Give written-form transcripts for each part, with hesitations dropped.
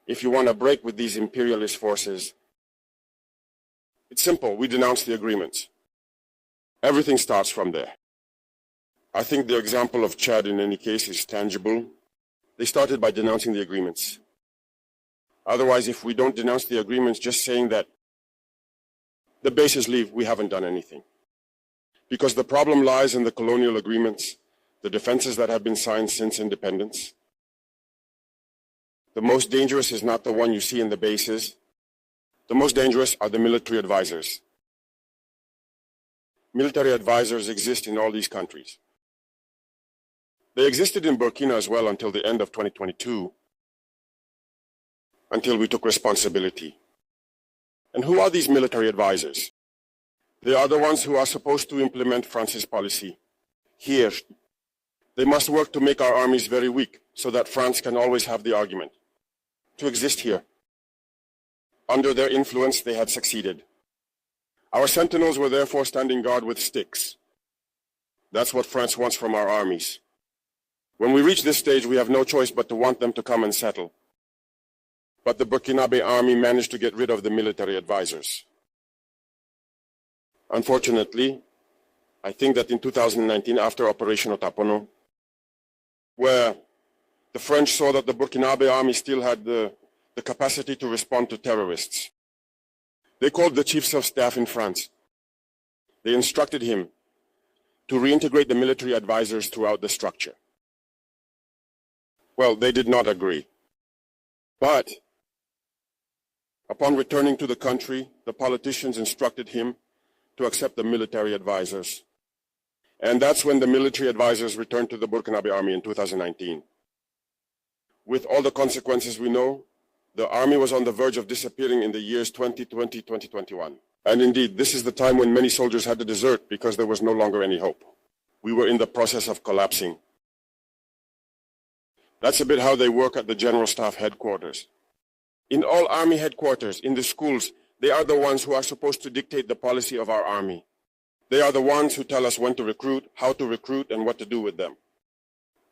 if you want to break with these imperialist forces, it's simple. We denounce the agreements. Everything starts from there. I think the example of Chad in any case is tangible. They started by denouncing the agreements. Otherwise, if we don't denounce the agreements, just saying that the bases leave, we haven't done anything. Because the problem lies in the colonial agreements, the defenses that have been signed since independence. The most dangerous is not the one you see in the bases. The most dangerous are the military advisors. Military advisors exist in all these countries. They existed in Burkina as well until the end of 2022, until we took responsibility. And who are these military advisors? They are the ones who are supposed to implement France's policy. Here, they must work to make our armies very weak so that France can always have the argument to exist here. Under their influence, they had succeeded. Our sentinels were therefore standing guard with sticks. That's what France wants from our armies. When we reach this stage, we have no choice but to want them to come and settle. But the Burkinabe army managed to get rid of the military advisors. Unfortunately, I think that in 2019, after Operation Otapono, where the French saw that the Burkinabe army still had the capacity to respond to terrorists, they called the chiefs of staff in France. They instructed him to reintegrate the military advisors throughout the structure. Well, they did not agree. But upon returning to the country, the politicians instructed him to accept the military advisors. And that's when the military advisors returned to the Burkinabe army in 2019. With all the consequences we know, the army was on the verge of disappearing in the years 2020, 2021. And indeed, this is the time when many soldiers had to desert because there was no longer any hope. We were in the process of collapsing. That's a bit how they work at the General Staff headquarters. In all army headquarters, in the schools, they are the ones who are supposed to dictate the policy of our army. They are the ones who tell us when to recruit, how to recruit, and what to do with them.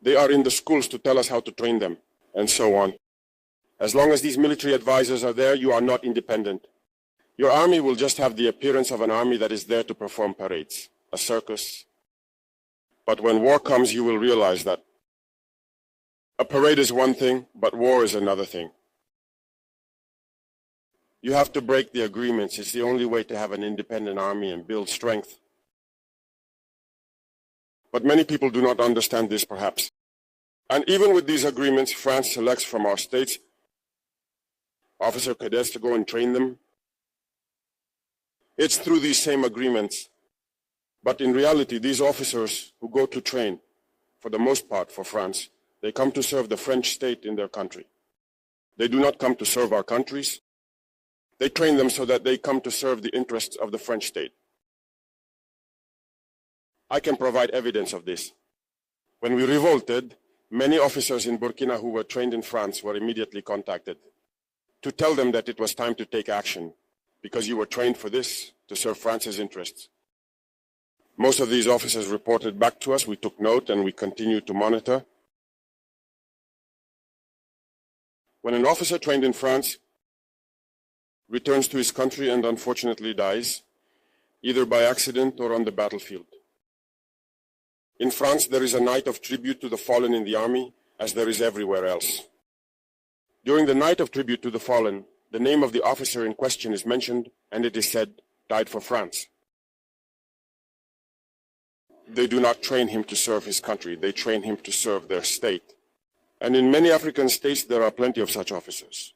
They are in the schools to tell us how to train them, and so on. As long as these military advisors are there, you are not independent. Your army will just have the appearance of an army that is there to perform parades, a circus. But when war comes, you will realize that a parade is one thing, but war is another thing. You have to break the agreements. It's the only way to have an independent army and build strength. But many people do not understand this, perhaps. And even with these agreements, France selects from our states officer cadets to go and train them. It's through these same agreements. But in reality, these officers who go to train, for the most part for France, they come to serve the French state in their country. They do not come to serve our countries. They train them so that they come to serve the interests of the French state. I can provide evidence of this. When we revolted, many officers in Burkina who were trained in France were immediately contacted to tell them that it was time to take action because you were trained for this, to serve France's interests. Most of these officers reported back to us. We took note and we continued to monitor. When an officer trained in France returns to his country and unfortunately dies, either by accident or on the battlefield. In France, there is a night of tribute to the fallen in the army, as there is everywhere else. During the night of tribute to the fallen, the name of the officer in question is mentioned, and it is said, died for France. They do not train him to serve his country, they train him to serve their state. And in many African states, there are plenty of such officers.